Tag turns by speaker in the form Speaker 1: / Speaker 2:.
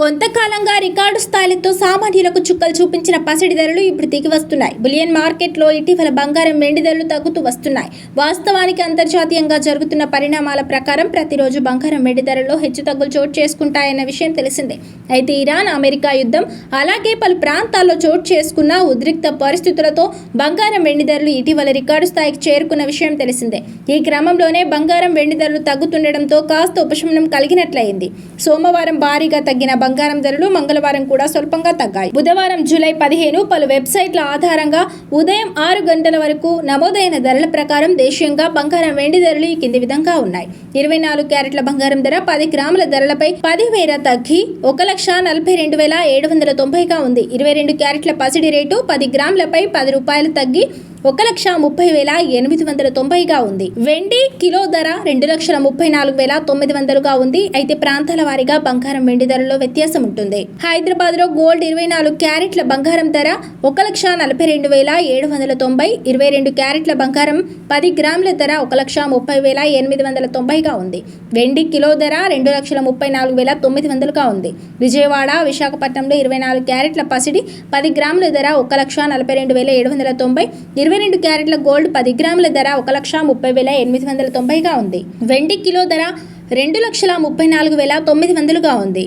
Speaker 1: కొంతకాలంగా రికార్డు స్థాయిలతో సామాన్యులకు చుక్కలు చూపించిన పసిడి ధరలు ఇప్పుడు దిగి వస్తున్నాయి. బులియన్ మార్కెట్లో ఇటీవల బంగారం, వెండి ధరలు తగ్గుతూ వస్తున్నాయి. వాస్తవానికి అంతర్జాతీయంగా జరుగుతున్న పరిణామాల ప్రకారం ప్రతిరోజు బంగారం, వెండి ధరల్లో హెచ్చుతగ్గులు చోటు చేసుకుంటాయన్న విషయం తెలిసిందే. అయితే ఇరాన్, అమెరికా యుద్ధం, అలాగే పలు ప్రాంతాల్లో చోటు చేసుకున్న ఉద్రిక్త పరిస్థితులతో బంగారం, వెండి ధరలు ఇటీవల రికార్డు స్థాయికి చేరుకున్న విషయం తెలిసిందే. ఈ క్రమంలోనే బంగారం, వెండి ధరలు తగ్గుతుండటంతో కాస్త ఉపశమనం కలిగినట్లయింది. సోమవారం భారీగా తగ్గిన బంగారం ధరలు మంగళవారం కూడా స్వల్పంగా తగ్గాయి. బుధవారం జూలై 15 పలు వెబ్సైట్ల ఆధారంగా ఉదయం 6 గంటల వరకు నమోదైన ధరల ప్రకారం దేశీయంగా బంగారం, వెండి ధరలు ఈ కింది విధంగా ఉన్నాయి. 24 క్యారెట్ల బంగారం ధర 10 గ్రాముల ధరలపై 10,000 తగ్గి 1,42,790గా ఉంది. 22 క్యారెట్ల పసిడి రేటు 10 గ్రాములపై 10 రూపాయలు తగ్గి 1,30,890గా ఉంది. వెండి కిలో ధర 2,34,900గా ఉంది. అయితే ప్రాంతాల వారీగా బంగారం, వెండి ధరలో వ్యత్యాసం ఉంటుంది. హైదరాబాద్ లో గోల్డ్ 24 క్యారెట్ల బంగారం ధర 1,42,790, 22 క్యారెట్ల బంగారం 10 గ్రాముల ధర 1,30,890గా ఉంది. వెండి కిలో ధర 2,34,900గా ఉంది. విజయవాడ, విశాఖపట్నంలో 24 క్యారెట్ల పసిడి 10 గ్రాముల ధర 1,42,790, 22 క్యారెట్ల గోల్డ్ 10 గ్రాముల ధర 1,30,890గా ఉంది. వెండి కిలో ధర 2,34,900గా ఉంది.